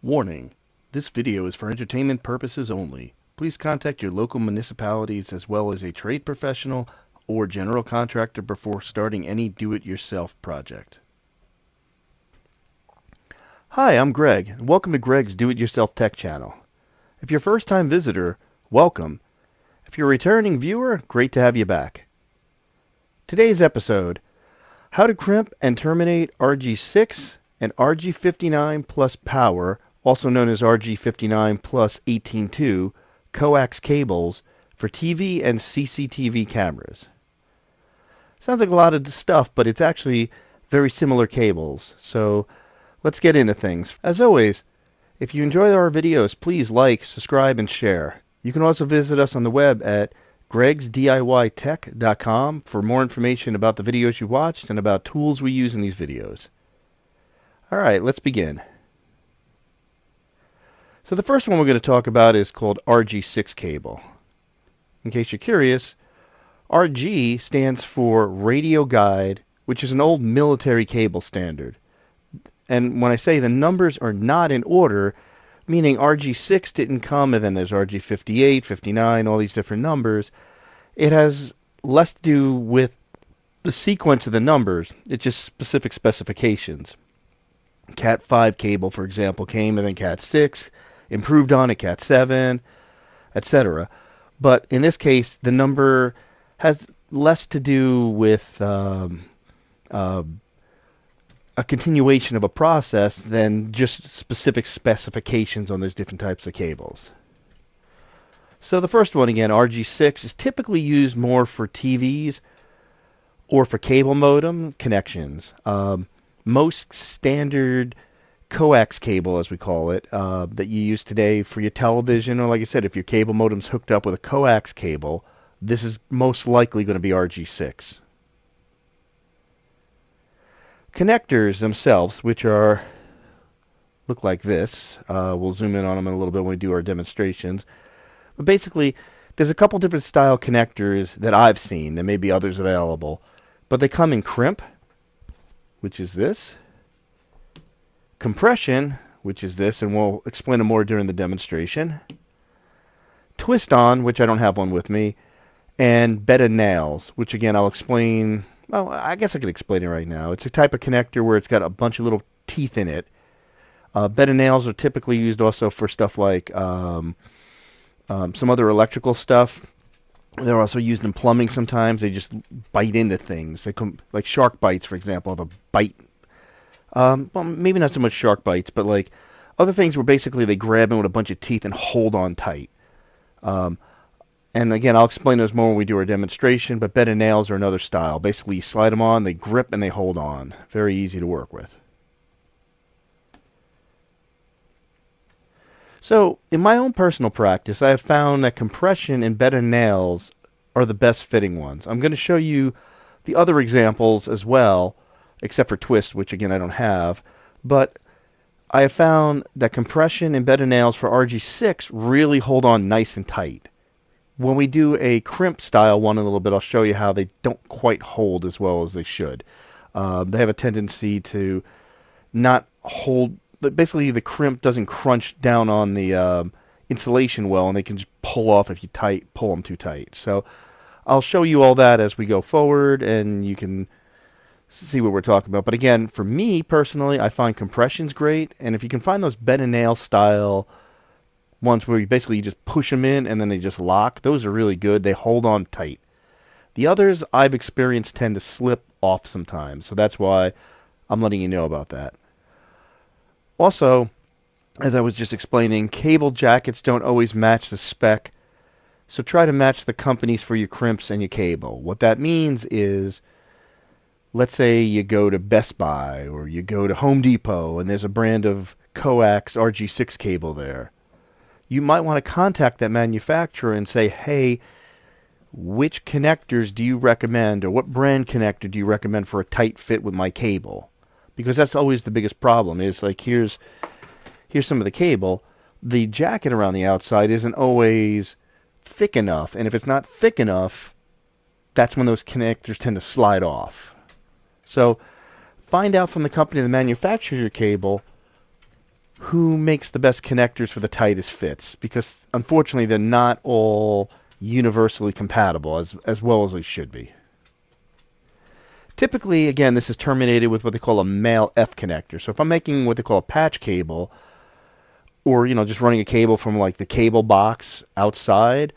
Warning: this video is for entertainment purposes only. Please contact your local municipalities as well as a trade professional or general contractor before starting any do-it-yourself project. Hi, I'm Greg, and welcome to Greg's Do-It-Yourself Tech channel. If you're a first-time visitor, welcome. If you're a returning viewer, great to have you back. Today's episode: how to crimp and terminate RG-6 and RG-59+PWR, also known as RG-59+18.2, Coax Cables for TV and CCTV cameras. Sounds like a lot of stuff, but it's actually very similar cables. So let's get into things. As always, if you enjoy our videos, please like, subscribe, and share. You can also visit us on the web at gregsdiytech.com for more information about the videos you watched and about tools we use in these videos. Alright, let's begin. So the first one we're going to talk about is called RG-6 cable. In case you're curious, RG stands for Radio Guide, which is an old military cable standard. And when I say the numbers are not in order, meaning RG-6 didn't come and then there's RG-58, 59, all these different numbers, it has less to do with the sequence of the numbers. It's just specific specifications. Cat 5 cable, for example, came, and then Cat 6 improved on it, Cat 7, etc. But in this case, the number has less to do with a continuation of a process than just specific specifications on those different types of cables. So the first one, again, RG-6, is typically used more for TVs or for cable modem connections. Most standard coax cable, as we call it, that you use today for your television, or like I said, if your cable modem's hooked up with a coax cable, this is most likely going to be RG-6. Connectors themselves, which look like this, we'll zoom in on them in a little bit when we do our demonstrations. But basically, there's a couple different style connectors that I've seen. There may be others available, but they come in crimp, which is this, compression, which is this, and we'll explain it more during the demonstration, twist on, which I don't have one with me, and bed of nails, which again I'll explain. Well, I guess I could explain it right now. It's a type of connector where it's got a bunch of little teeth in it. Bed of nails are typically used also for stuff like some other electrical stuff. They're also used in plumbing sometimes. They just bite into things. They come, like shark bites, for example, have a bite. Well, maybe not so much shark bites, but like other things where basically they grab in with a bunch of teeth and hold on tight. And again, I'll explain those more when we do our demonstration, but bed of nails are another style. Basically, you slide them on, they grip, and they hold on. Very easy to work with. So, in my own personal practice, I have found that compression and bed of nails are the best fitting ones. I'm going to show you the other examples as well, except for twist, which again I don't have. But I have found that compression and bed of nails for RG-6 really hold on nice and tight. When we do a crimp style one in a little bit, I'll show you how they don't quite hold as well as they should. They have a tendency to not hold. Basically, the crimp doesn't crunch down on the insulation well, and they can just pull off if you pull them too tight. So I'll show you all that as we go forward, and you can see what we're talking about. But again, for me personally, I find compression's great, and if you can find those bed and nail style ones where you just push them in and then they just lock, those are really good. They hold on tight. The others I've experienced tend to slip off sometimes, so that's why I'm letting you know about that. Also, as I was just explaining, cable jackets don't always match the spec, so try to match the companies for your crimps and your cable. What that means is, let's say you go to Best Buy or you go to Home Depot and there's a brand of coax RG-6 cable there. You might want to contact that manufacturer and say, hey, which connectors do you recommend, or what brand connector do you recommend for a tight fit with my cable? Because that's always the biggest problem, is like, here's some of the cable. The jacket around the outside isn't always thick enough, and if it's not thick enough, that's when those connectors tend to slide off. So find out from the company that manufactures your cable who makes the best connectors for the tightest fits, because unfortunately they're not all universally compatible as well as they should be. Typically, again, this is terminated with what they call a male F connector. So if I'm making what they call a patch cable, or just running a cable from like the cable box outside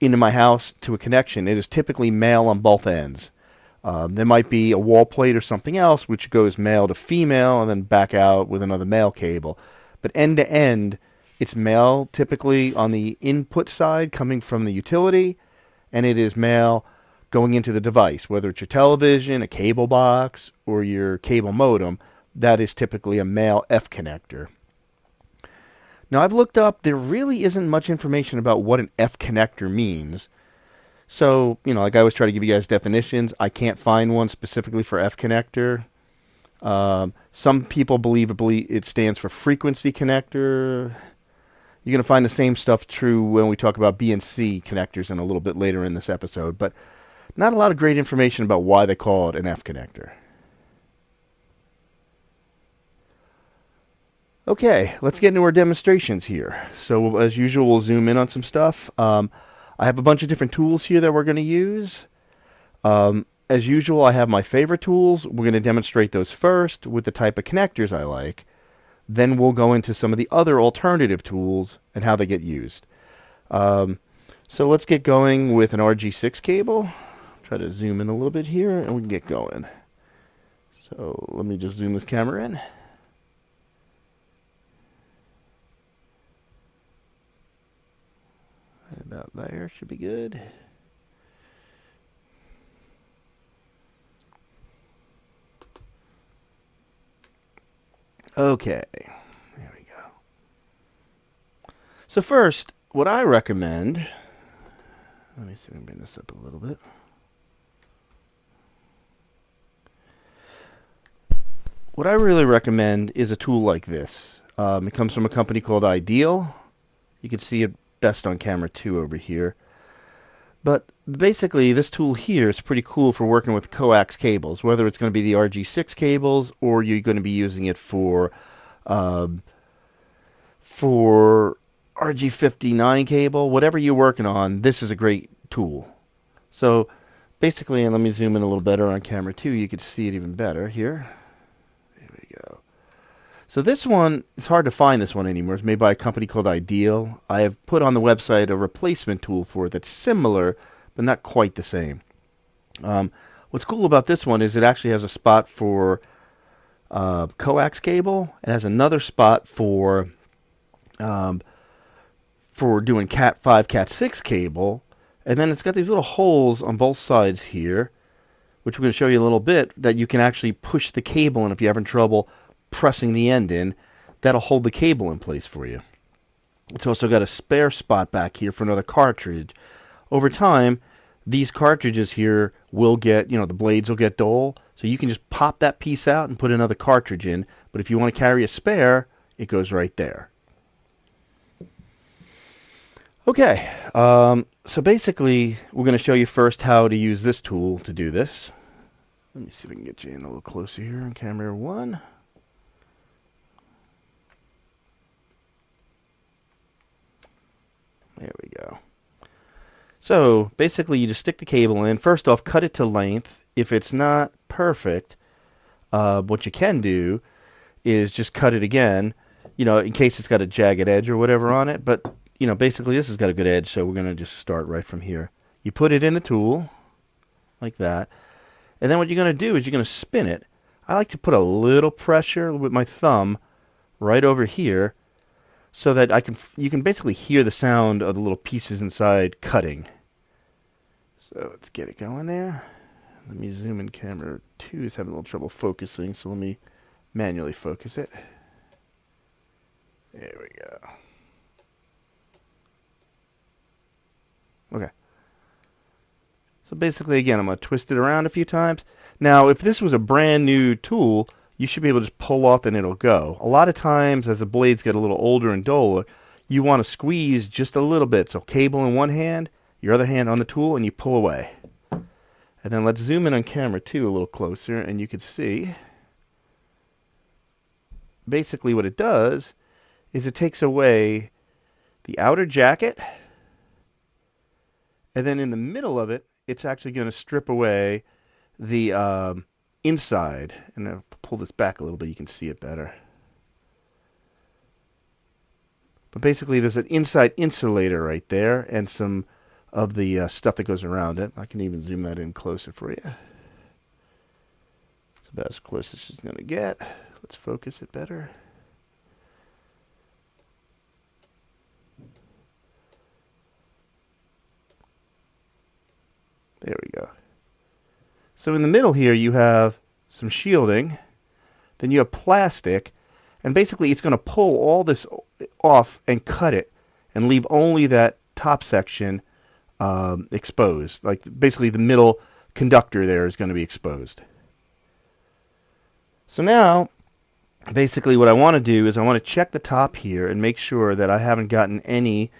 into my house to a connection, it is typically male on both ends. There might be a wall plate or something else which goes male to female and then back out with another male cable. But end to end, it's male typically on the input side coming from the utility, and it is male going into the device, whether it's your television, a cable box, or your cable modem. That is typically a male F connector. Now, I've looked up, there really isn't much information about what an F connector means. So, like I always try to give you guys definitions, I can't find one specifically for F connector. Some people believe it stands for frequency connector. You're going to find the same stuff true when we talk about B and C connectors in a little bit later in this episode, but not a lot of great information about why they call it an F connector. Okay, let's get into our demonstrations here. So as usual, we'll zoom in on some stuff. I have a bunch of different tools here that we're going to use. As usual, I have my favorite tools. We're going to demonstrate those first with the type of connectors I like. Then we'll go into some of the other alternative tools and how they get used. So let's get going with an RG-6 cable. Try to zoom in a little bit here and we can get going. So let me just zoom this camera in. About there should be good. Okay, there we go. So first, what I recommend, let me see if I can bring this up a little bit. What I really recommend is a tool like this. It comes from a company called Ideal. You can see it best on camera 2 over here. But basically, this tool here is pretty cool for working with coax cables, whether it's going to be the RG-6 cables or you're going to be using it for RG-59 cable, whatever you're working on, this is a great tool. So basically, and let me zoom in a little better on camera 2, you can see it even better here. There we go. So this one, it's hard to find this one anymore. It's made by a company called Ideal. I have put on the website a replacement tool for it that's similar, but not quite the same. What's cool about this one is it actually has a spot for coax cable. It has another spot for doing Cat 5, Cat 6 cable. And then it's got these little holes on both sides here, which we're going to show you a little bit, that you can actually push the cable in if you're having trouble pressing the end in. That'll hold the cable in place for you. It's also got a spare spot back here for another cartridge. Over time, these cartridges here will get, the blades will get dull, so you can just pop that piece out and put another cartridge in. But if you want to carry a spare, it goes right there. Okay, so basically, we're going to show you first how to use this tool to do this. Let me see if we can get you in a little closer here on camera 1. There we go. So basically, you just stick the cable in. First off, cut it to length. If it's not perfect, what you can do is just cut it again, in case it's got a jagged edge or whatever on it. But, basically this has got a good edge, so we're going to just start right from here. You put it in the tool, like that. And then what you're going to do is you're going to spin it. I like to put a little pressure with my thumb right over here, so that you can basically hear the sound of the little pieces inside cutting. So let's get it going there. Let me zoom in. Camera 2 is having a little trouble focusing, so let me manually focus it. There we go. Okay. So basically, again, I'm going to twist it around a few times. Now, if this was a brand new tool, you should be able to just pull off and it'll go. A lot of times, as the blades get a little older and duller, you want to squeeze just a little bit. So cable in one hand, your other hand on the tool, and you pull away. And then let's zoom in on camera 2 a little closer, and you can see basically what it does is it takes away the outer jacket, and then in the middle of it, it's actually going to strip away the inside. And I'll pull this back a little bit, you can see it better. But basically, there's an inside insulator right there, and some of the stuff that goes around it. I can even zoom that in closer for you. It's about as close as it's going to get. Let's focus it better. There we go. So in the middle here, you have some shielding. Then you have plastic. And basically, it's going to pull all this off and cut it and leave only that top section exposed. Like basically, the middle conductor there is going to be exposed. So now, basically what I want to do is I want to check the top here and make sure that I haven't gotten any,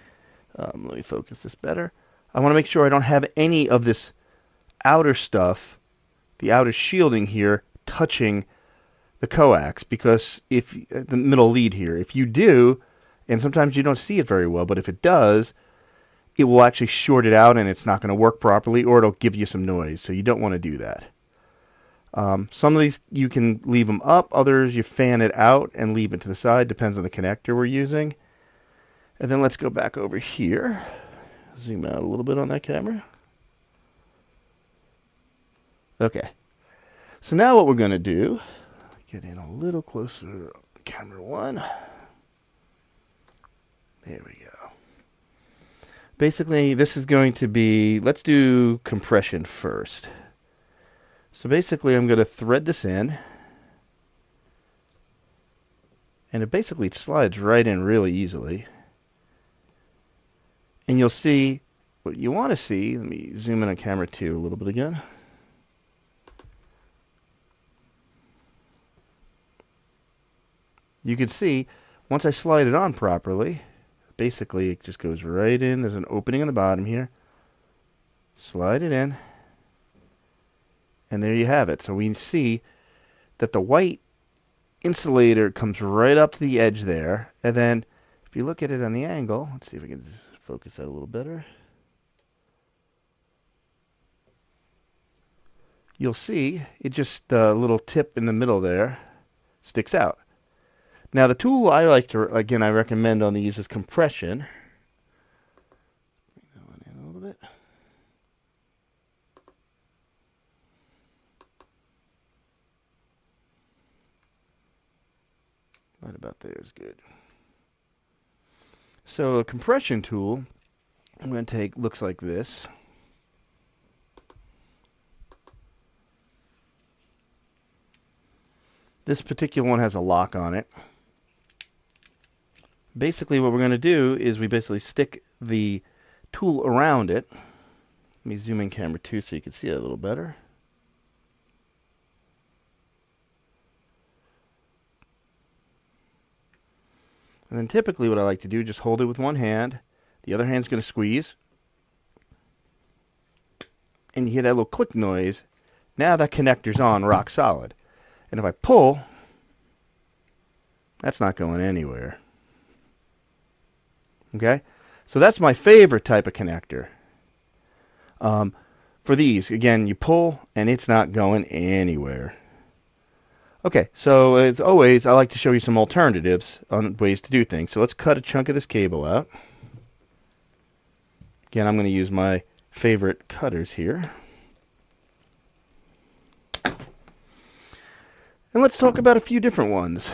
let me focus this better. I want to make sure I don't have any of this outer stuff, the outer shielding here, touching the coax, because if the middle lead here, if you do, and sometimes you don't see it very well, but if it does, it will actually short it out and it's not going to work properly, or it'll give you some noise. So you don't want to do that. Some of these you can leave them up, others you fan it out and leave it to the side, depends on the connector we're using. And then let's go back over here, zoom out a little bit on that camera. Okay, so now what we're going to do, get in a little closer, camera 1. There we go. Basically, this is going to be, let's do compression first. So basically, I'm going to thread this in. And it basically slides right in really easily. And you'll see what you want to see. Let me zoom in on camera 2 a little bit again. You can see, once I slide it on properly, basically it just goes right in. There's an opening on the bottom here. Slide it in. And there you have it. So we see that the white insulator comes right up to the edge there. And then if you look at it on the angle, let's see if we can focus that a little better. You'll see it just, the little tip in the middle there sticks out. Now the tool I like to, again, I recommend on these is compression. Bring that one in a little bit. Right about there is good. So a compression tool, I'm going to take, looks like this. This particular one has a lock on it. Basically what we're going to do is we basically stick the tool around it. Let me zoom in camera 2 so you can see it a little better. And then typically what I like to do, just hold it with one hand. The other hand's going to squeeze. And you hear that little click noise. Now that connector's on rock solid. And if I pull, that's not going anywhere. Okay? So that's my favorite type of connector. For these, again, you pull and it's not going anywhere. Okay, so as always, I like to show you some alternatives on ways to do things. So let's cut a chunk of this cable out. Again, I'm going to use my favorite cutters here. And let's talk about a few different ones.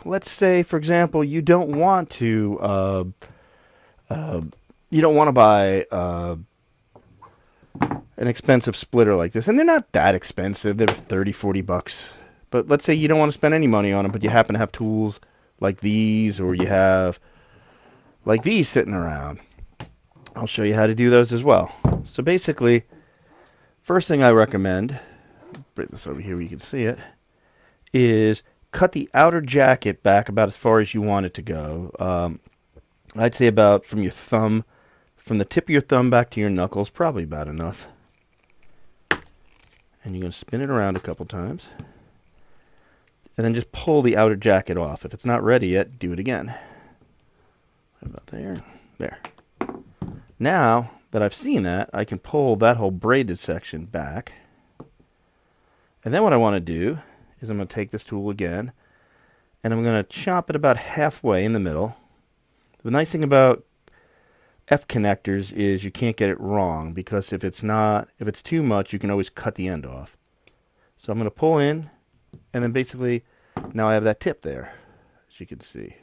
Let's say, for example, you don't want to buy an expensive splitter like this, and they're not that expensive. They're 30, 40 bucks. But let's say you don't want to spend any money on them, but you happen to have tools like these, or you have like these sitting around. I'll show you how to do those as well. So basically, first thing I recommend, bring this over here where you can see it, is cut the outer jacket back about as far as you want it to go. I'd say about from your thumb, from the tip of your thumb back to your knuckles, probably about enough. And you're going to spin it around a couple times. and then just pull the outer jacket off. If it's not ready yet, do it again. What about there? There. Now that I've seen that, I can pull that whole braided section back. And then what I want to do is I'm going to take this tool again, and I'm going to chop it about halfway in the middle. The nice thing about F connectors is you can't get it wrong, because if it's too much, you can always cut the end off. So I'm going to pull in, and then basically now I have that tip there, as you can see.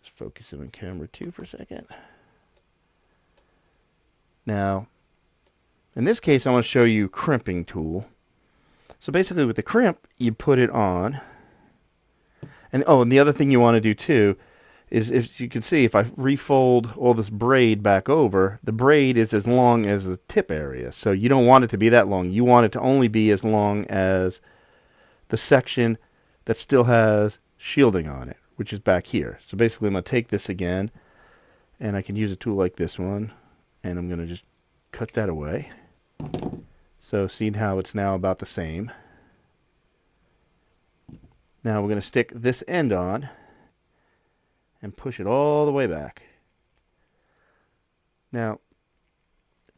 Just focus in on camera 2 for a second. Now, in this case, I want to show you crimping tool. So basically with the crimp, you put it on. And the other thing you want to do too is, if you can see, if I refold all this braid back over, the braid is as long as the tip area. So you don't want it to be that long. You want it to only be as long as the section that still has shielding on it, which is back here. So basically I'm going to take this again, and I can use a tool like this one, and I'm going to just cut that away. So seeing how it's now about the same. Now we're going to stick this end on and push it all the way back. Now,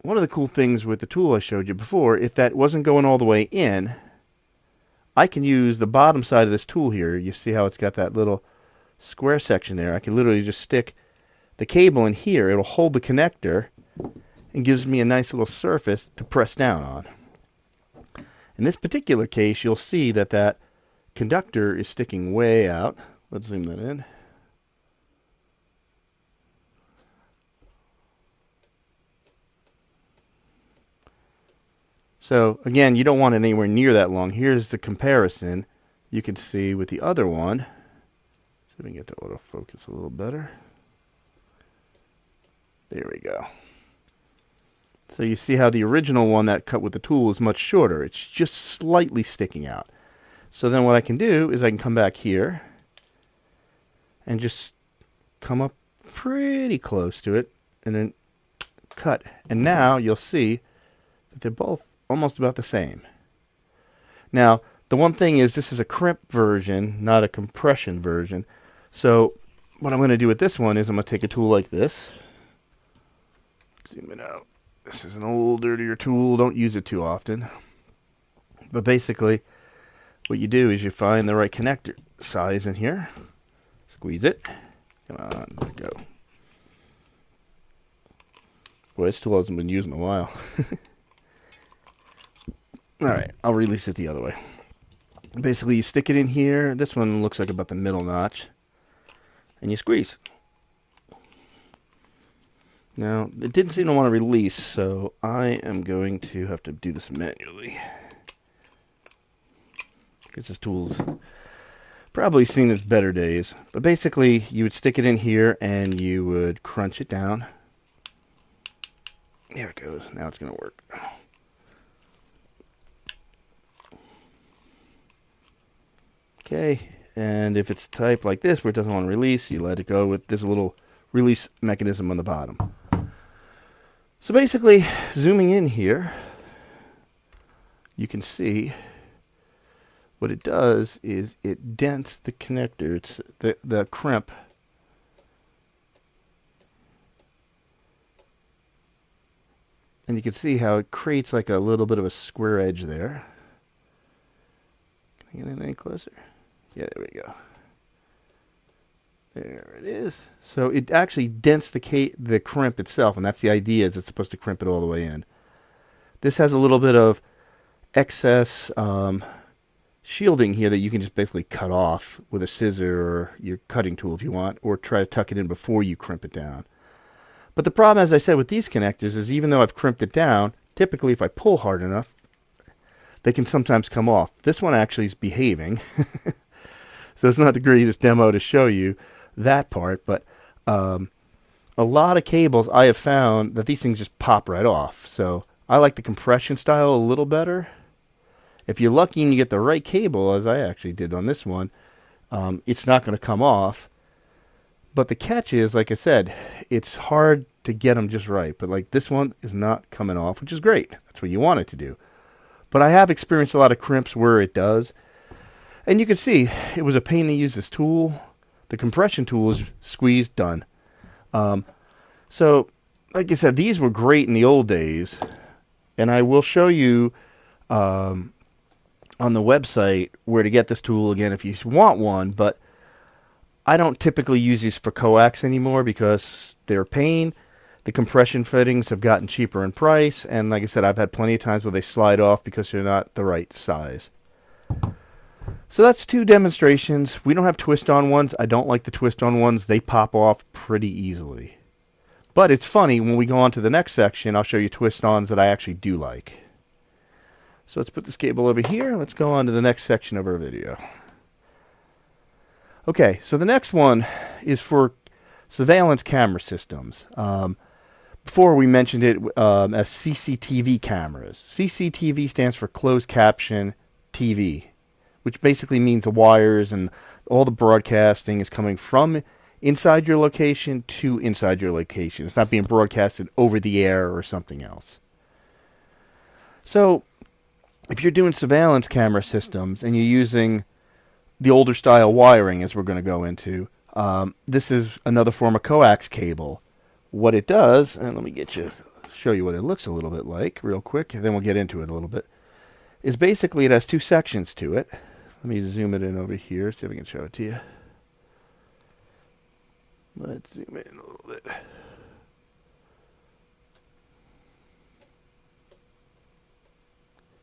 one of the cool things with the tool I showed you before, if that wasn't going all the way in, I can use the bottom side of this tool here. You see how it's got that little square section there. I can literally just stick the cable in here. It'll hold the connector and gives me a nice little surface to press down on. In this particular case, you'll see that that conductor is sticking way out. Let's zoom that in. So again, you don't want it anywhere near that long. Here's the comparison. You can see with the other one. See if we can get to autofocus a little better. There we go. So you see how the original one that cut with the tool is much shorter. It's just slightly sticking out. So then what I can do is I can come back here and just come up pretty close to it and then cut. And now you'll see that they're both almost about the same. Now, the one thing is this is a crimp version, not a compression version. So what I'm going to do with this one is I'm going to take a tool like this. Zoom it out. This is an old, dirtier tool. Don't use it too often. But basically, what you do is you find the right connector size in here. Squeeze it. Come on, let it go. Boy, this tool hasn't been used in a while. Alright, I'll release it the other way. Basically, you stick it in here. This one looks like about the middle notch. And you squeeze. Now, it didn't seem to want to release, so I am going to have to do this manually. Because this tool's probably seen its better days. But basically, you would stick it in here and you would crunch it down. There it goes. Now it's going to work. Okay, and if it's typed like this where it doesn't want to release, you let it go with this little release mechanism on the bottom. So basically, zooming in here, you can see what it does is it dents the connector, it's the crimp. And you can see how it creates like a little bit of a square edge there. Can I get in any closer? Yeah, there we go. There it is. So it actually dents the crimp itself, and that's the idea, is it's supposed to crimp it all the way in. This has a little bit of excess shielding here that you can just basically cut off with a scissor or your cutting tool if you want, or try to tuck it in before you crimp it down. But the problem, as I said, with these connectors is even though I've crimped it down, typically if I pull hard enough, they can sometimes come off. This one actually is behaving. So it's not the greatest demo to show you that part, but a lot of cables I have found that these things just pop right off. So I like the compression style a little better. If you're lucky and you get the right cable, as I actually did on this one, it's not going to come off. But the catch is, like I said, it's hard to get them just right. But like this one is not coming off, which is great. That's what you want it to do. But I have experienced a lot of crimps where it does. And you can see it was a pain to use this tool. The compression tool is squeezed, done. So, like I said, these were great in the old days. And I will show you on the website where to get this tool again if you want one. But I don't typically use these for coax anymore because they're a pain. The compression fittings have gotten cheaper in price. And like I said, I've had plenty of times where they slide off because they're not the right size. So that's 2 demonstrations. We don't have twist-on ones. I don't like the twist-on ones. They pop off pretty easily. But it's funny, when we go on to the next section, I'll show you twist-ons that I actually do like. So let's put this cable over here. Let's go on to the next section of our video. Okay, so the next one is for surveillance camera systems. Before we mentioned it as CCTV cameras. CCTV stands for closed caption TV, which basically means the wires and all the broadcasting is coming from inside your location to inside your location. It's not being broadcasted over the air or something else. So if you're doing surveillance camera systems and you're using the older style wiring, as we're going to go into, this is another form of coax cable. What it does, and let me show you what it looks a little bit like real quick, and then we'll get into it a little bit, is basically it has 2 sections to it. Let me zoom it in over here, see if we can show it to you. Let's zoom in a little bit.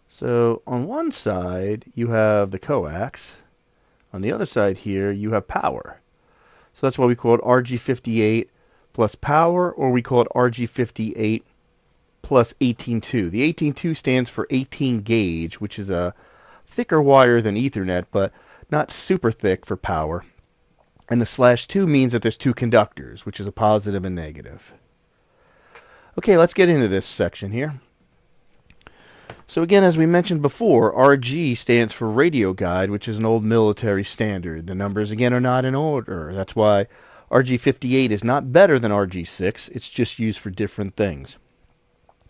So on one side, you have the coax. On the other side here, you have power. So that's why we call it RG-58 plus power, or we call it RG-58 plus 18.2. The 18.2 stands for 18 gauge, which is a thicker wire than Ethernet, but not super thick for power. And the /2 means that there's 2 conductors, which is a positive and negative. Okay, let's get into this section here. So again, as we mentioned before, RG stands for radio guide, which is an old military standard. The numbers, again, are not in order. That's why RG-58 is not better than RG-6. It's just used for different things.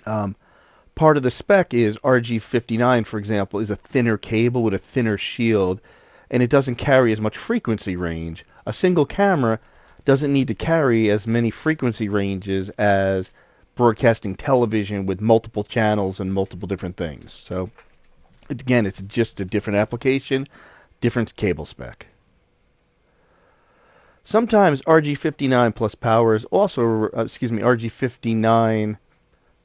Part of the spec is RG-59, for example, is a thinner cable with a thinner shield, and it doesn't carry as much frequency range. A single camera doesn't need to carry as many frequency ranges as broadcasting television with multiple channels and multiple different things. So, again, it's just a different application, different cable spec. Sometimes RG-59 plus power is also, RG-59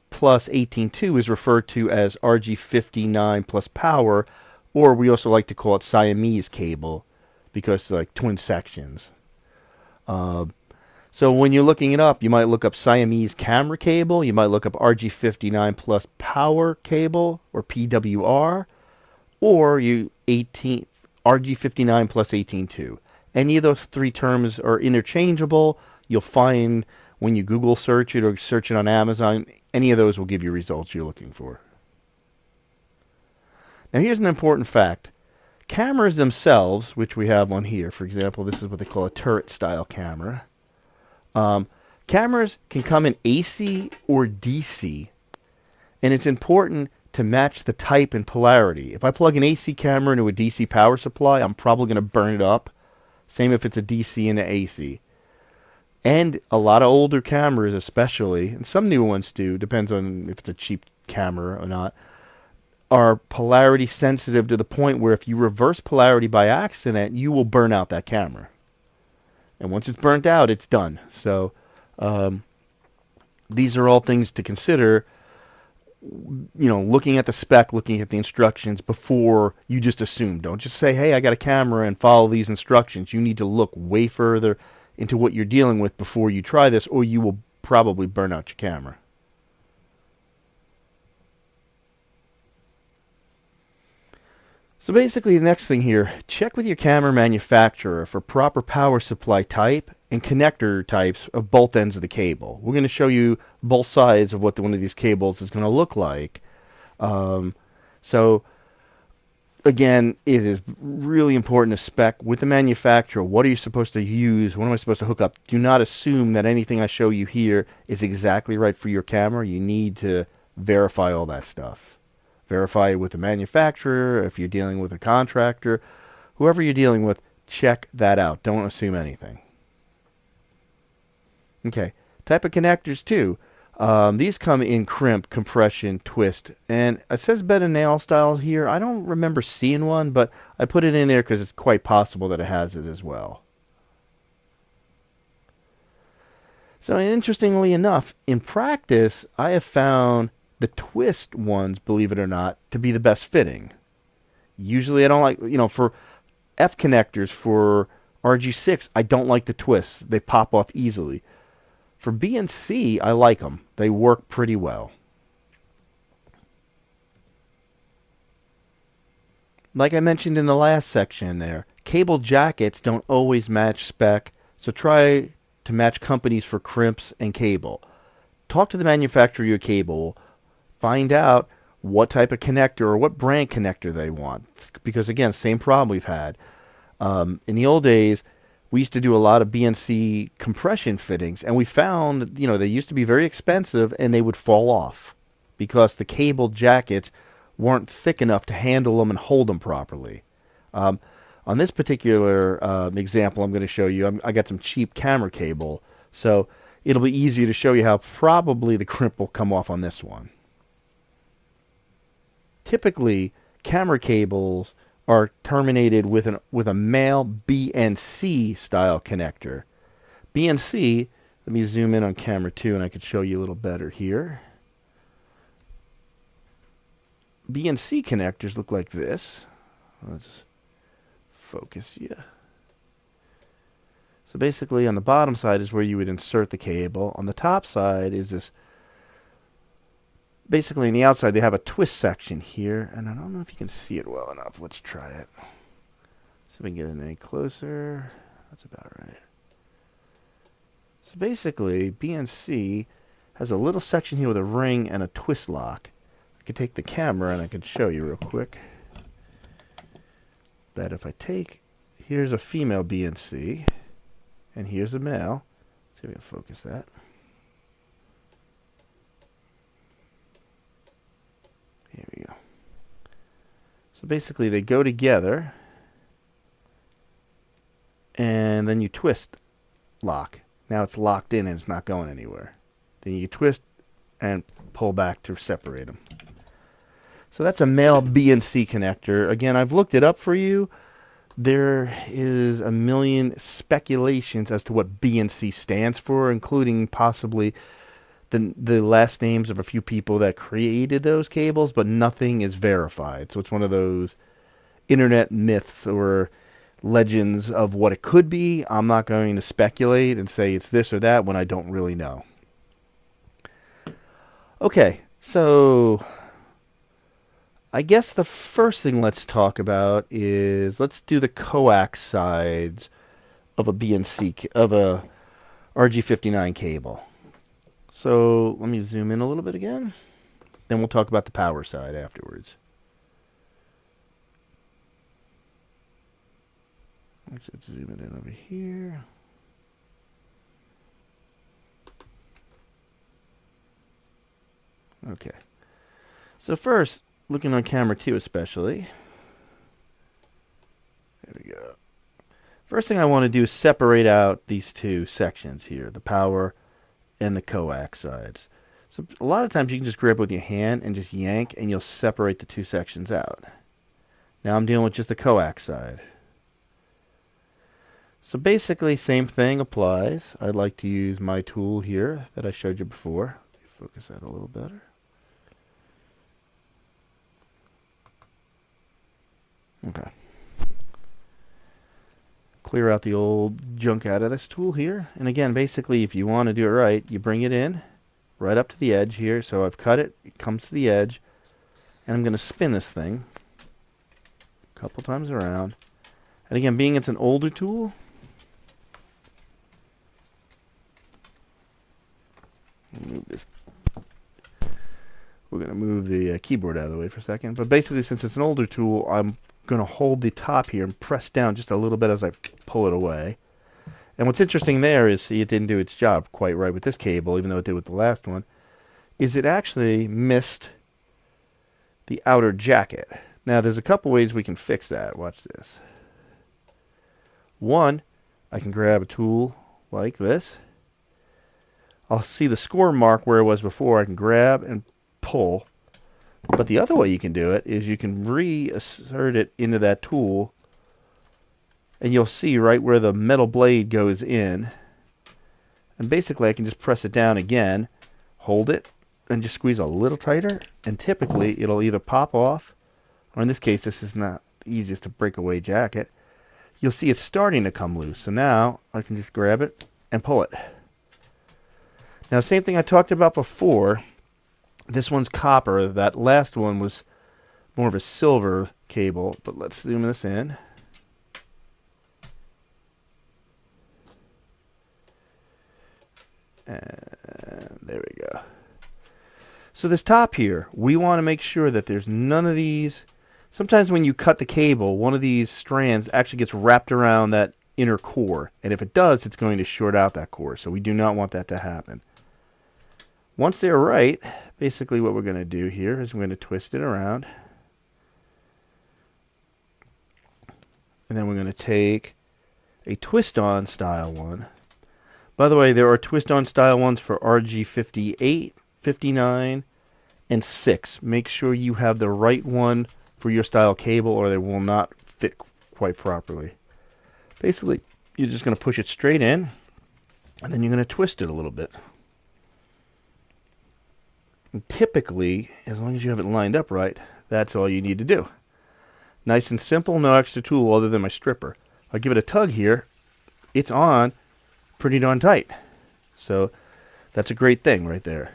plus 18.2 is referred to as RG-59 plus power, or we also like to call it Siamese cable because it's like twin sections. So when you're looking it up, you might look up Siamese camera cable, you might look up RG-59 plus power cable, or PWR, or RG-59 plus 18.2. Any of those 3 terms are interchangeable. You'll find when you Google search it or search it on Amazon, any of those will give you results you're looking for. Now here's an important fact. Cameras themselves, which we have on here, for example, this is what they call a turret style camera. Cameras can come in AC or DC, and it's important to match the type and polarity. If I plug an AC camera into a DC power supply, I'm probably going to burn it up. Same if it's a DC into AC. And a lot of older cameras especially, and some new ones do, depends on if it's a cheap camera or not, are polarity sensitive to the point where if you reverse polarity by accident, you will burn out that camera. And once it's burnt out, it's done. So these are all things to consider, looking at the spec, looking at the instructions before you just assume. Don't just say, hey, I got a camera and follow these instructions. You need to look way further into what you're dealing with before you try this, or you will probably burn out your camera. So basically the next thing here, check with your camera manufacturer for proper power supply type and connector types of both ends of the cable. We're going to show you both sides of what one of these cables is going to look like. So again, it is really important to spec with the manufacturer. What are you supposed to use? What am I supposed to hook up? Do not assume that anything I show you here is exactly right for your camera. You need to verify all that stuff. Verify it with the manufacturer, if you're dealing with a contractor, whoever you're dealing with, check that out. Don't assume anything. Okay, type of connectors too. These come in crimp, compression, twist, and it says bed and nail style here. I don't remember seeing one, but I put it in there because it's quite possible that it has it as well. So interestingly enough, in practice, I have found the twist ones, believe it or not, to be the best fitting. Usually I don't like, for F connectors for RG-6, I don't like the twists. They pop off easily. For B and C, I like them. They work pretty well. Like I mentioned in the last section there, cable jackets don't always match spec, so try to match companies for crimps and cable. Talk to the manufacturer of your cable. Find out what type of connector or what brand connector they want. Because again, same problem we've had. In the old days, we used to do a lot of BNC compression fittings, and we found, they used to be very expensive and they would fall off because the cable jackets weren't thick enough to handle them and hold them properly. On this particular example I'm going to show you, I got some cheap camera cable, so it'll be easier to show you how probably the crimp will come off on this one. Typically, camera cables are terminated with a male BNC style connector. BNC, let me zoom in on camera 2 and I can show you a little better here. BNC connectors look like this. Let's focus you. So basically on the bottom side is where you would insert the cable. On the top side is this. Basically, on the outside, they have a twist section here, and I don't know if you can see it well enough. Let's try it. See if we can get it any closer. That's about right. So basically, BNC has a little section here with a ring and a twist lock. I could take the camera, and I could show you real quick. That if I take, here's a female BNC, and here's a male. Let's see if we can focus that. Here we go. So basically they go together and then you twist lock. Now it's locked in and it's not going anywhere. Then you twist and pull back to separate them. So that's a male BNC connector. Again, I've looked it up for you. There is a million speculations as to what BNC stands for, including possibly the last names of a few people that created those cables, but nothing is verified. So it's one of those internet myths or legends of what it could be. I'm not going to speculate and say it's this or that when I don't really know. Okay, so I guess the first thing let's talk about is let's do the coax sides of a BNC, of a RG-59 cable. So let me zoom in a little bit again. Then we'll talk about the power side afterwards. Let's zoom it in over here. Okay. So first, looking on camera 2 especially. There we go. First thing I want to do is separate out these two sections here, the power and the coax sides. So a lot of times you can just grab it with your hand and just yank and you'll separate the two sections out. Now I'm dealing with just the coax side. So basically same thing applies. I'd like to use my tool here that I showed you before. Focus that a little better. Okay. Clear out the old junk out of this tool here. And again, basically, if you want to do it right, you bring it in right up to the edge here. So I've cut it. It comes to the edge. And I'm going to spin this thing a couple times around. And again, being it's an older tool, move this. We're going to move the keyboard out of the way for a second. But basically, since it's an older tool, I'm going to hold the top here and press down just a little bit as I pull it away. And what's interesting there is, see, it didn't do its job quite right with this cable, even though it did with the last one, is it actually missed the outer jacket. Now, there's a couple ways we can fix that. Watch this. One, I can grab a tool like this. I'll see the score mark where it was before. I can grab and pull. But the other way you can do it is you can reinsert it into that tool, and you'll see right where the metal blade goes in. And basically I can just press it down again, hold it, and just squeeze a little tighter, and typically it'll either pop off, or in this case, this is not the easiest to break away jacket. You'll see it's starting to come loose. So now I can just grab it and pull it. Now, same thing I talked about before. This one's copper. That last one was more of a silver cable, but let's zoom this in. And there we go. So this top here, we want to make sure that there's none of these. Sometimes when you cut the cable, one of these strands actually gets wrapped around that inner core. And if it does, it's going to short out that core. So we do not want that to happen. Once they're right, basically what we're going to do here is we're going to twist it around. And then we're going to take a twist-on style one. By the way, there are twist-on style ones for RG-58, 59, and 6. Make sure you have the right one for your style cable or they will not fit quite properly. Basically, you're just going to push it straight in, and then you're going to twist it a little bit. And typically, as long as you have it lined up right, that's all you need to do. Nice and simple, no extra tool other than my stripper. I'll give it a tug here. It's on pretty darn tight. So that's a great thing right there.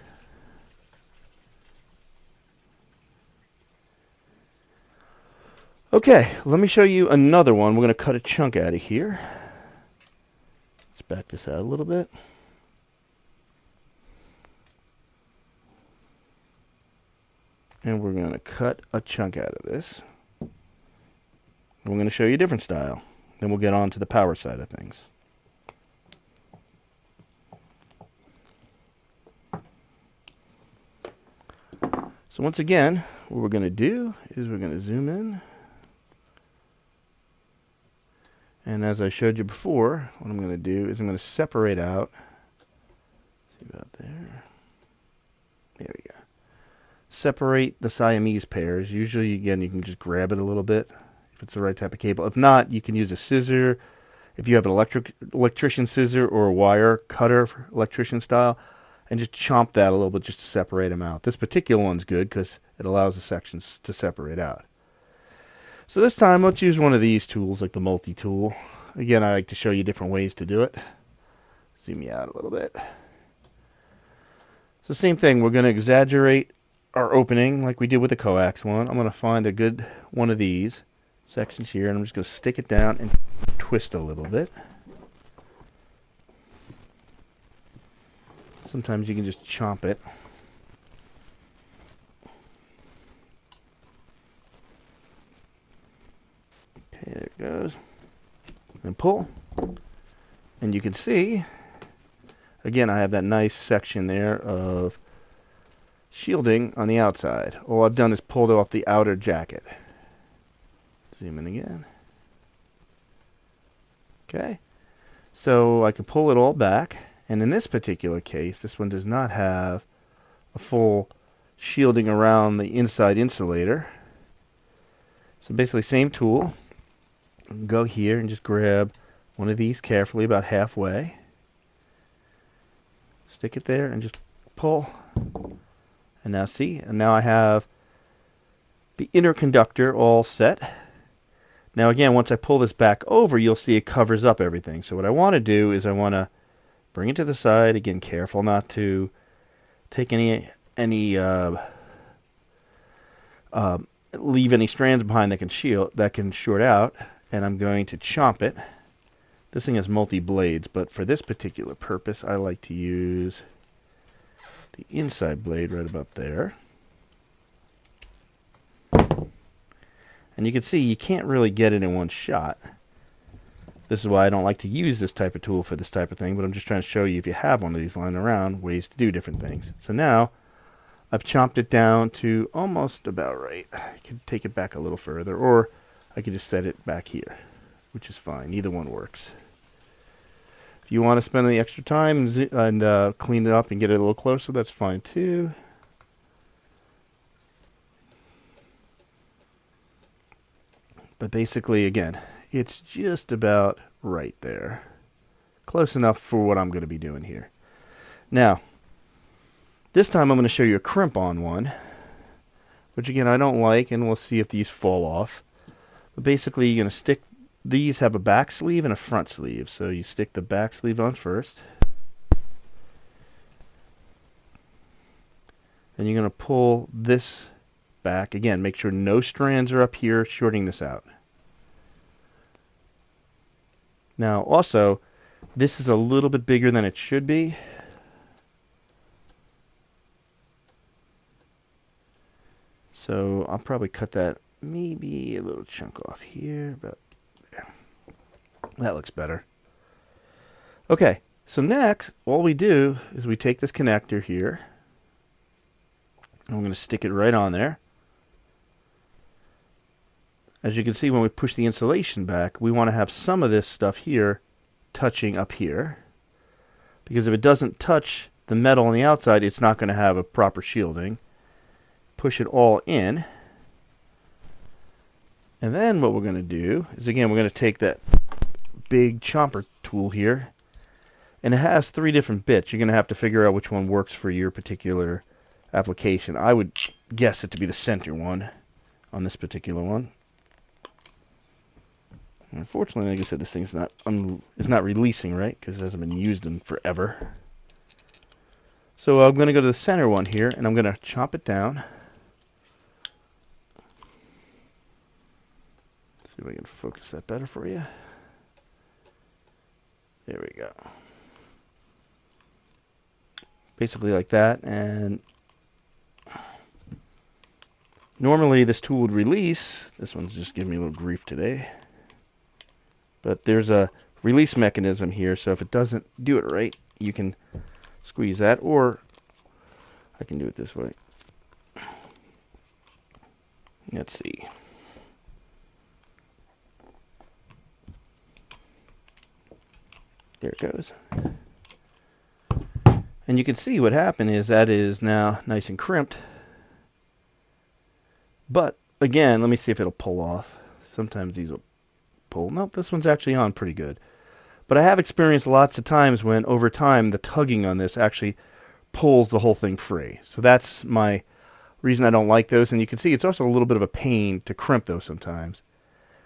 Okay, let me show you another one. We're going to cut a chunk out of here. Let's back this out a little bit. And we're going to cut a chunk out of this. And we're going to show you a different style. Then we'll get on to the power side of things. So once again, what we're going to do is we're going to zoom in. And as I showed you before, what I'm going to do is I'm going to separate out. See about there. There we go. Separate the Siamese pairs. Usually, again, you can just grab it a little bit if it's the right type of cable. If not, you can use a scissor. If you have an electrician scissor or a wire cutter for electrician style, and just chomp that a little bit just to separate them out. This particular one's good because it allows the sections to separate out. So this time, let's use one of these tools, like the multi-tool. Again, I like to show you different ways to do it. Zoom you out a little bit. So same thing, we're going to exaggerate our opening like we did with the coax one. I'm going to find a good one of these sections here, and I'm just going to stick it down and twist a little bit. Sometimes you can just chomp it. Okay, there it goes. And pull. And you can see, again, I have that nice section there of shielding on the outside. All I've done is pulled off the outer jacket. Zoom in again. Okay. So I can pull it all back. And in this particular case, this one does not have a full shielding around the inside insulator. So basically, same tool. Go here and just grab one of these carefully about halfway. Stick it there and just pull. And now see, and now I have the inner conductor all set. Now again, once I pull this back over, you'll see it covers up everything. So what I want to do is I want to bring it to the side. Again, careful not to take leave any strands behind that can short out. And I'm going to chomp it. This thing has multi-blades, but for this particular purpose, I like to use the inside blade right about there. And you can see you can't really get it in one shot. This is why I don't like to use this type of tool for this type of thing, but I'm just trying to show you, if you have one of these lying around, ways to do different things. So now I've chomped it down to almost about right. I could take it back a little further, or I could just set it back here. which is fine. Either one works. If you want to spend the extra time and clean it up and get it a little closer, that's fine too. But basically, again, it's just about right there. Close enough for what I'm going to be doing here. Now, this time I'm going to show you a crimp on one, which again I don't like, and we'll see if these fall off. But basically, you're going to stick, these have a back sleeve and a front sleeve. So you stick the back sleeve on first. And you're going to pull this back. Again, make sure no strands are up here shorting this out. Now, also, this is a little bit bigger than it should be. So I'll probably cut that maybe a little chunk off here, about there. That looks better. Okay, so next, all we do is we take this connector here, and we're going to stick it right on there. As you can see, when we push the insulation back, we want to have some of this stuff here touching up here. Because if it doesn't touch the metal on the outside, it's not going to have a proper shielding. Push it all in. And then what we're going to do is, again, we're going to take that big chomper tool here. And it has 3 different bits. You're going to have to figure out which one works for your particular application. I would guess it to be the center one on this particular one. Unfortunately, like I said, this thing's not releasing, right? Because it hasn't been used in forever. So I'm going to go to the center one here, and I'm going to chop it down. See if I can focus that better for you. There we go. Basically like that, and normally this tool would release. This one's just giving me a little grief today. But there's a release mechanism here, so if it doesn't do it right, you can squeeze that, or I can do it this way. Let's see. There it goes. And you can see what happened is that is now nice and crimped. But again, let me see if it'll pull off. Sometimes these will pull. Nope, this one's actually on pretty good. But I have experienced lots of times when over time the tugging on this actually pulls the whole thing free. So that's my reason I don't like those. And you can see it's also a little bit of a pain to crimp those sometimes.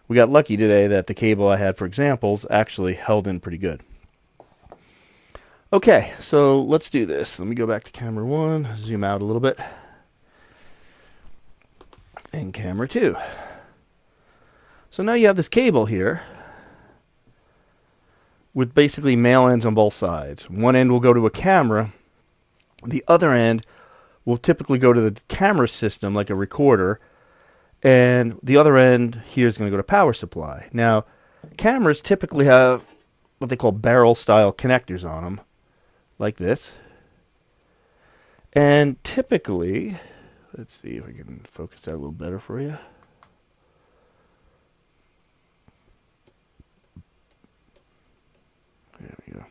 We got lucky today that the cable I had for examples actually held in pretty good. Okay, so let's do this. Let me go back to camera 1, zoom out a little bit. And camera 2. So now you have this cable here with basically male ends on both sides. One end will go to a camera. The other end will typically go to the camera system like a recorder. And the other end here is going to go to power supply. Now, cameras typically have what they call barrel style connectors on them, like this. And typically, let's see if I can focus that a little better for you. There we go.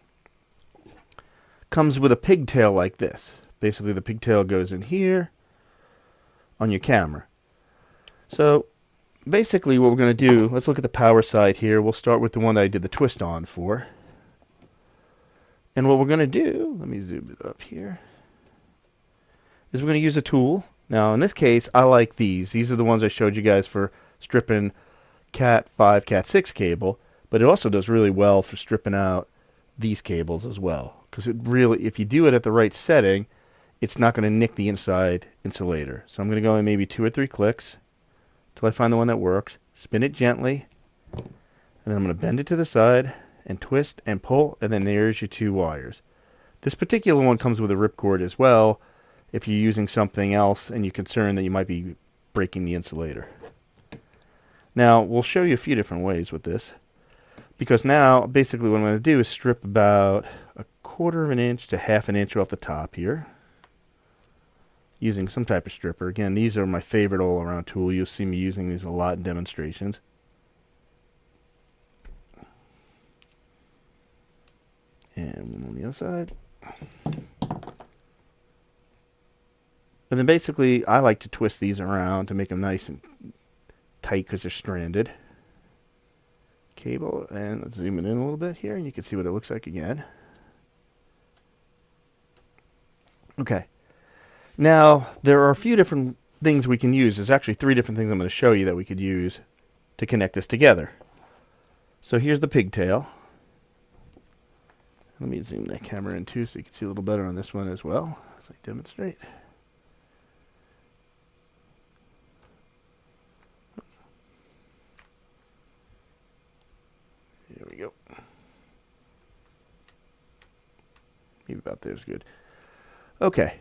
Comes with a pigtail like this. Basically, the pigtail goes in here on your camera. So basically what we're going to do, let's look at the power side here. We'll start with the one that I did the twist on for. And what we're going to do, let me zoom it up here, is we're going to use a tool. Now in this case, I like these. These are the ones I showed you guys for stripping Cat 5, Cat 6 cable. But it also does really well for stripping out these cables as well. Because it really, if you do it at the right setting, it's not going to nick the inside insulator. So I'm going to go in maybe 2 or 3 clicks until I find the one that works. Spin it gently. And then I'm going to bend it to the side and twist and pull. And then there's your 2 wires. This particular one comes with a ripcord as well if you're using something else and you're concerned that you might be breaking the insulator. Now, we'll show you a few different ways with this. Because now, basically what I'm going to do is strip about 1/4 of an inch to 1/2 an inch off the top here. Using some type of stripper. Again, these are my favorite all-around tool. You'll see me using these a lot in demonstrations. And one on the other side. And then basically, I like to twist these around to make them nice and tight because they're stranded. Cable, and let's zoom it in a little bit here, and you can see what it looks like again. Okay. Now, there are a few different things we can use. There's actually 3 different things I'm going to show you that we could use to connect this together. So here's the pigtail. Let me zoom that camera in too so you can see a little better on this one as well as I demonstrate. There we go. Maybe about there's good. Okay.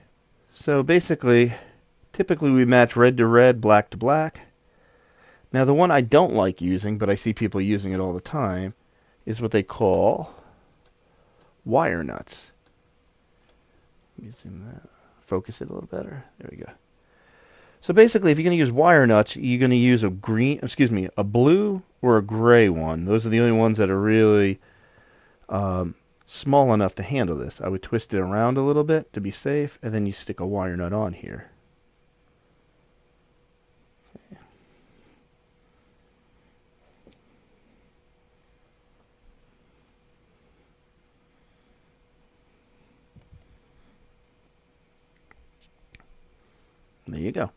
So basically, typically we match red to red, black to black. Now the one I don't like using, but I see people using it all the time, is what they call wire nuts. Let me zoom that. Focus it a little better. There we go. So basically, if you're going to use wire nuts, you're going to use a blue or a gray one. Those are the only ones that are really small enough to handle this. I would twist it around a little bit to be safe, and then you stick a wire nut on here. Okay. There you go.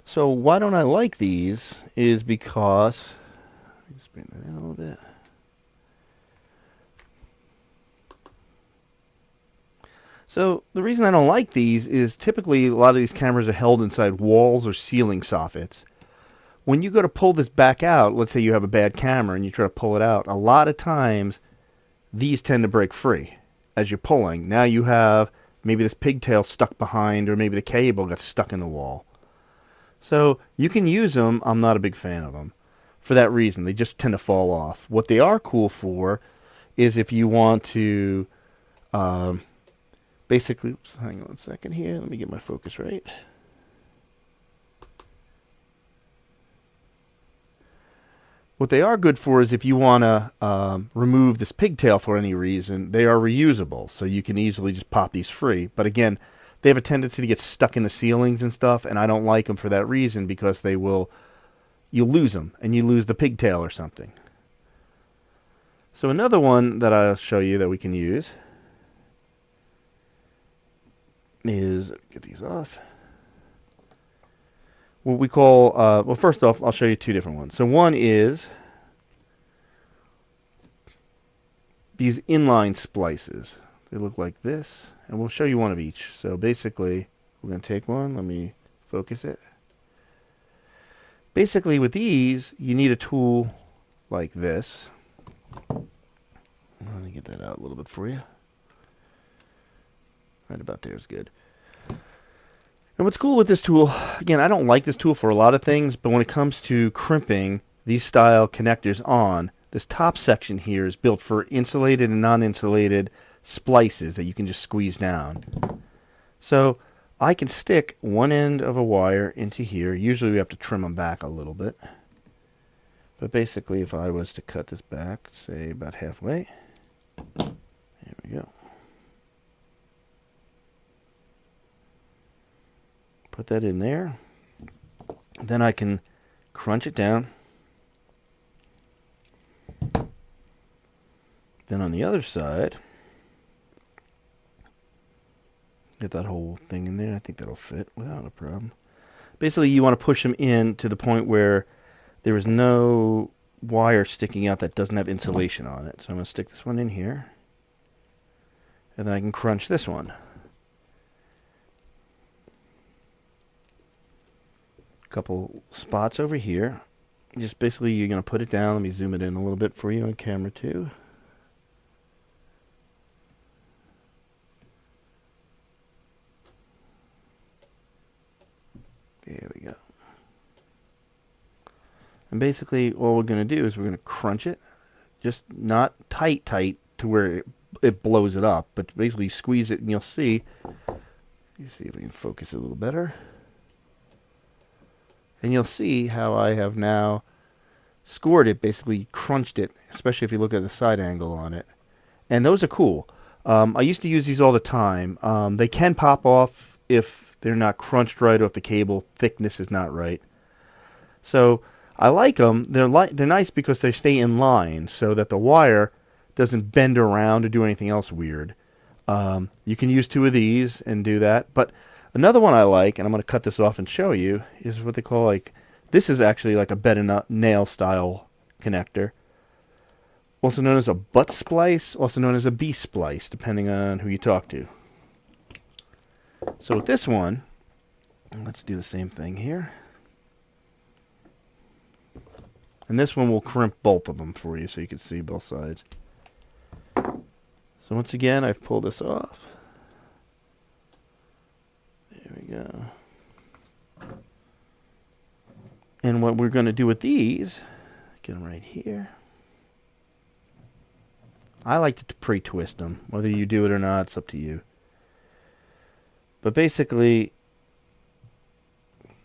So why don't I like these is because, let me just bring that in a little bit. So the reason I don't like these is typically a lot of these cameras are held inside walls or ceiling soffits. When you go to pull this back out, let's say you have a bad camera and you try to pull it out, a lot of times these tend to break free as you're pulling. Now you have maybe this pigtail stuck behind, or maybe the cable got stuck in the wall. So you can use them. I'm not a big fan of them for that reason. They just tend to fall off. What they are cool for is if you want to basically, oops, hang on a second here. Let me get my focus right. What they are good for is if you want to remove this pigtail for any reason, they are reusable. So you can easily just pop these free. But again, they have a tendency to get stuck in the ceilings and stuff, and I don't like them for that reason because you'll lose them, and you lose the pigtail or something. So another one that I'll show you that we can use is, get these off, what we call, well, first off, I'll show you 2 different ones. So one is these inline splices. They look like this, and we'll show you one of each. So basically, we're going to take one. Let me focus it. Basically, with these, you need a tool like this. Let me get that out a little bit for you. Right about there is good. And what's cool with this tool, again, I don't like this tool for a lot of things, but when it comes to crimping these style connectors on, this top section here is built for insulated and non-insulated splices that you can just squeeze down. So I can stick one end of a wire into here. Usually we have to trim them back a little bit. But basically, if I was to cut this back, say about halfway, there we go. Put that in there. Then I can crunch it down. Then on the other side, get that whole thing in there. I think that'll fit without a problem. Basically, you want to push them in to the point where there is no wire sticking out that doesn't have insulation on it. So I'm going to stick this one in here. And then I can crunch this one. Couple spots over here. Just basically, you're going to put it down. Let me zoom it in a little bit for you on camera too. There we go. And basically, all we're going to do is we're going to crunch it. Just not tight to where it blows it up, but basically squeeze it and you'll see. Let's see if we can focus it a little better. And you'll see how I have now scored it, basically crunched it, especially if you look at the side angle on it. And those are cool. I used to use these all the time. They can pop off if they're not crunched right or if the cable thickness is not right. So I like them. They're nice because they stay in line so that the wire doesn't bend around or do anything else weird. You can use 2 of these and do that. But another one I like, and I'm going to cut this off and show you, is what they call like, this is actually like a bed and nail style connector. Also known as a butt splice, also known as a B splice, depending on who you talk to. So with this one, let's do the same thing here. And this one will crimp both of them for you so you can see both sides. So once again, I've pulled this off. There we go. And what we're going to do with these, get them right here. I like to pre-twist them. Whether you do it or not, it's up to you. But basically,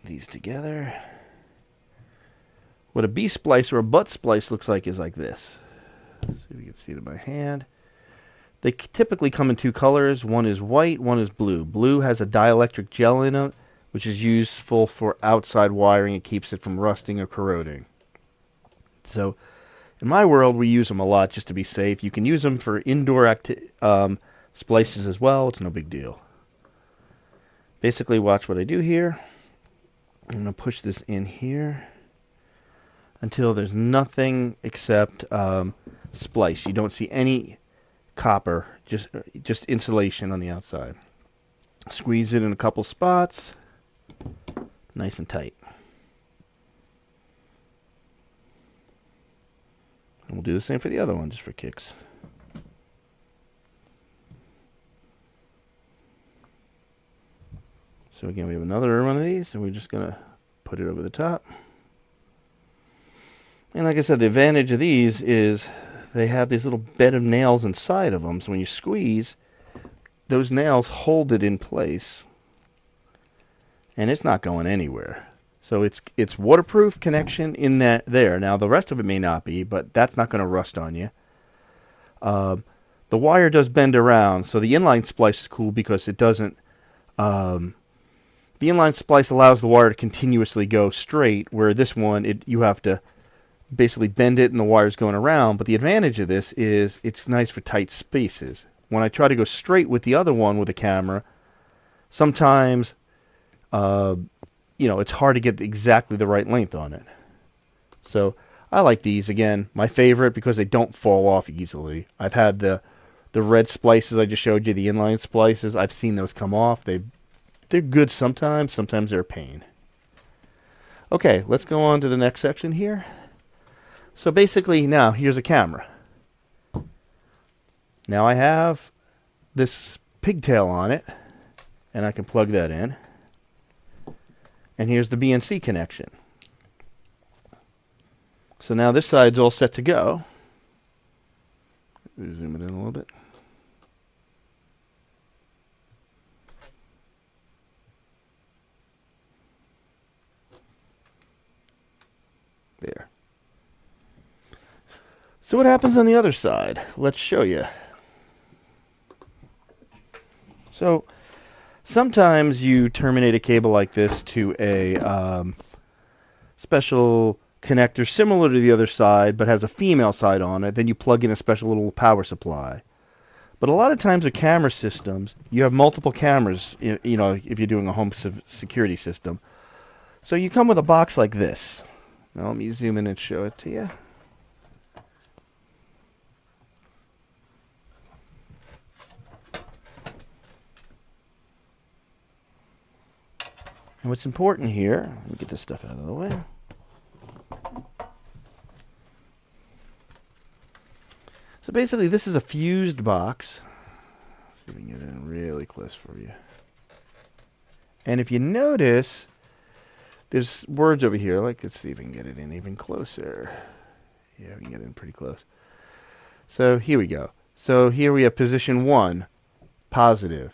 these together. What a B-splice or a butt splice looks like is like this. Let's see if you can see it in my hand. They typically come in 2 colors. One is white, one is blue. Blue has a dielectric gel in it, which is useful for outside wiring. It keeps it from rusting or corroding. So, in my world, we use them a lot just to be safe. You can use them for indoor splices as well. It's no big deal. Basically, watch what I do here. I'm going to push this in here until there's nothing except splice. You don't see any copper, just insulation on the outside. Squeeze it in a couple spots, nice and tight. And we'll do the same for the other one, just for kicks. So again, we have another one of these, and we're just going to put it over the top. And like I said, the advantage of these is they have this little bed of nails inside of them. So when you squeeze, those nails hold it in place. And it's not going anywhere. So it's waterproof connection in that there. Now the rest of it may not be, but that's not going to rust on you. The wire does bend around. So the inline splice is cool because it doesn't... the inline splice allows the wire to continuously go straight, where this one, you have to basically bend it and the wire's going around. But the advantage of this is it's nice for tight spaces. When I try to go straight with the other one with a camera, sometimes it's hard to get exactly the right length on it. So I like these. Again, my favorite because they don't fall off easily. I've had the red splices I just showed you, the inline splices. I've seen those come off. They're good sometimes they're a pain. Okay, let's go on to the next section here. So basically, now here's a camera. Now I have this pigtail on it, and I can plug that in. And here's the BNC connection. So now this side's all set to go. Zoom it in a little bit. There. So what happens on the other side? Let's show you. So sometimes you terminate a cable like this to a special connector similar to the other side, but has a female side on it. Then you plug in a special little power supply. But a lot of times with camera systems, you have multiple cameras, if you're doing a home security system. So you come with a box like this. Now let me zoom in and show it to you. And what's important here, let me get this stuff out of the way. So basically this is a fused box. Let's see if we can get it in really close for you. And if you notice, there's words over here. Let's see if we can get it in even closer. Yeah, we can get it in pretty close. So here we go. So here we have position 1, positive.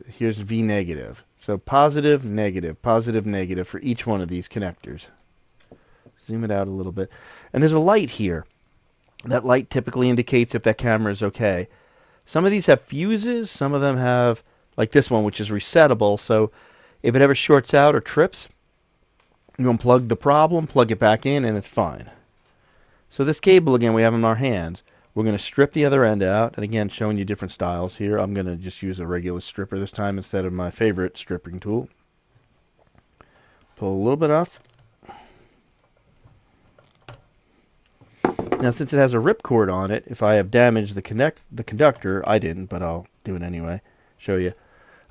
Here's V negative. So positive, negative for each one of these connectors. Zoom it out a little bit. And there's a light here. That light typically indicates if that camera is okay. Some of these have fuses, some of them have, like this one, which is resettable, so if it ever shorts out or trips, you unplug the problem, plug it back in, and it's fine. So this cable, again, we have in our hands. We're going to strip the other end out, and again, showing you different styles here. I'm going to just use a regular stripper this time instead of my favorite stripping tool. Pull a little bit off. Now, since it has a ripcord on it, if I have damaged the conductor, I didn't, but I'll do it anyway, show you.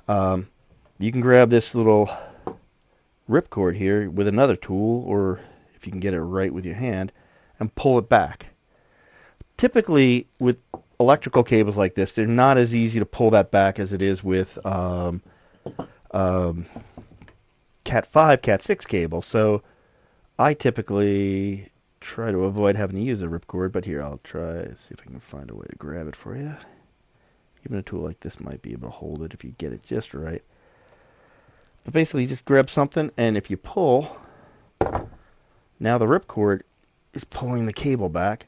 You can grab this little ripcord here with another tool, or if you can get it right with your hand, and pull it back. Typically, with electrical cables like this, they're not as easy to pull that back as it is with Cat 5, Cat 6 cables. So I typically try to avoid having to use a ripcord, but here I'll try, see if I can find a way to grab it for you. Even a tool like this might be able to hold it if you get it just right. But basically, you just grab something, and if you pull, now the ripcord is pulling the cable back,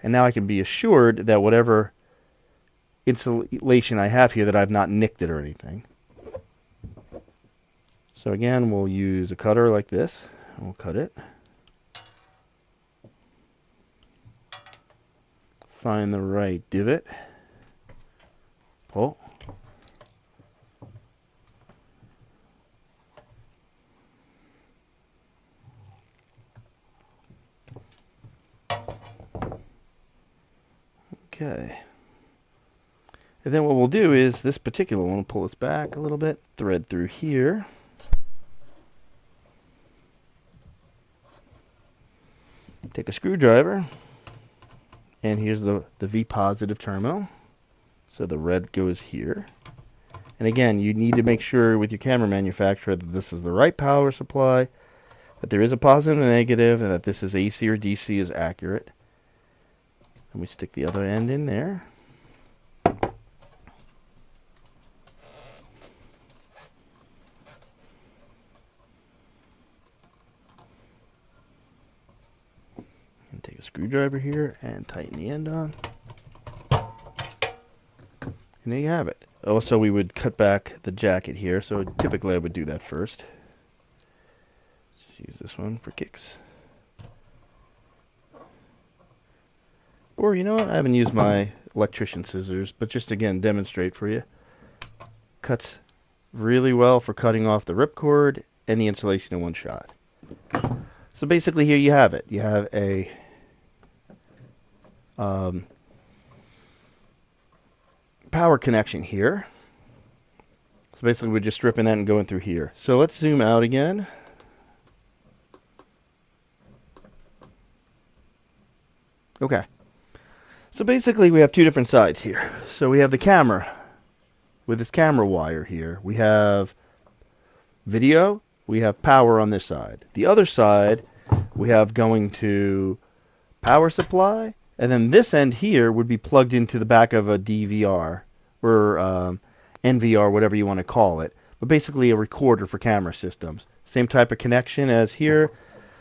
and now I can be assured that whatever insulation I have here, that I've not nicked it or anything. So again, we'll use a cutter like this, and we'll cut it. Find the right divot. Pull. Okay. And then what we'll do is this particular one, we'll pull this back a little bit, thread through here. Take a screwdriver, and here's the V positive terminal. So the red goes here. And again, you need to make sure with your camera manufacturer that this is the right power supply, that there is a positive and a negative, and that this is AC or DC is accurate. And we stick the other end in there. And take a screwdriver here and tighten the end on. And there you have it. Also, we would cut back the jacket here, so typically I would do that first. Let's use this one for kicks. Or, you know what, I haven't used my electrician scissors, but just again, demonstrate for you. Cuts really well for cutting off the ripcord and the insulation in one shot. So basically here you have it. You have a power connection here. So basically we're just stripping that and going through here. So let's zoom out again. Okay. So basically we have two different sides here. So we have the camera with this camera wire here. We have video, we have power on this side. The other side we have going to power supply, and then this end here would be plugged into the back of a DVR or NVR, whatever you want to call it. But basically a recorder for camera systems. Same type of connection as here.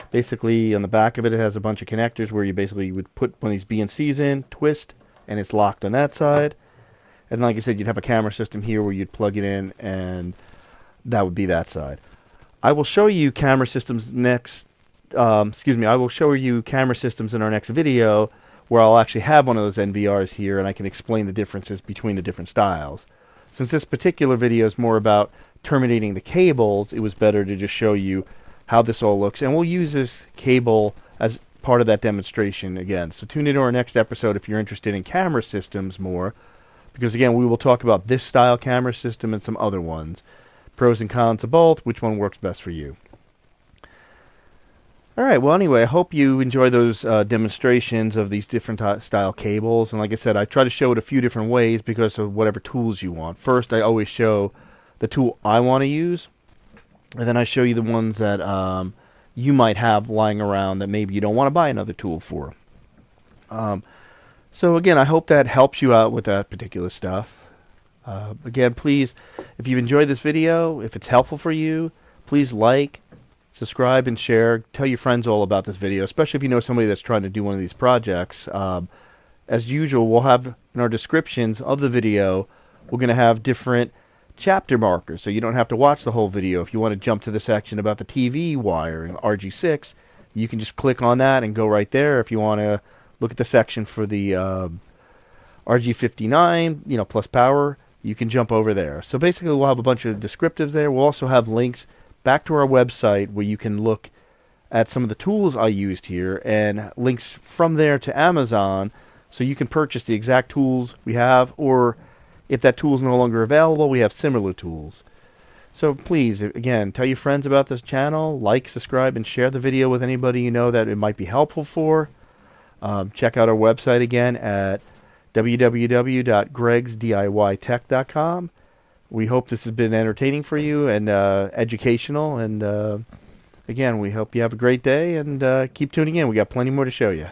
Basically, on the back of it, it has a bunch of connectors where you basically would put one of these BNCs in, twist, and it's locked on that side. And like I said, you'd have a camera system here where you'd plug it in, and that would be that side. I will show you camera systems next. I will show you camera systems in our next video where I'll actually have one of those NVRs here, and I can explain the differences between the different styles. Since this particular video is more about terminating the cables, it was better to just show you how this all looks, and we'll use this cable as part of that demonstration again. So tune into our next episode if you're interested in camera systems more, because again we will talk about this style camera system and some other ones, pros and cons of both, which one works best for you. Alright, well anyway, I hope you enjoy those demonstrations of these different style cables, and like I said, I try to show it a few different ways because of whatever tools you want. First, I always show the tool I want to use, and then I show you the ones that you might have lying around that maybe you don't want to buy another tool for. So again, I hope that helps you out with that particular stuff. Again, please, if you've enjoyed this video, if it's helpful for you, please like, subscribe, and share. Tell your friends all about this video, especially if you know somebody that's trying to do one of these projects. as usual, we'll have in our descriptions of the video, we're going to have different chapter markers, so you don't have to watch the whole video. If you want to jump to the section about the TV wire and RG6, you can just click on that and go right there. If you want to look at the section for the RG-59, plus power, you can jump over there. So basically, we'll have a bunch of descriptives there. We'll also have links back to our website where you can look at some of the tools I used here, and links from there to Amazon, so you can purchase the exact tools we have, or if that tool is no longer available, we have similar tools. So please, again, tell your friends about this channel, like, subscribe, and share the video with anybody you know that it might be helpful for. Check out our website again at www.gregsdiytech.com. We hope this has been entertaining for you and educational. And again, we hope you have a great day and keep tuning in. We got plenty more to show you.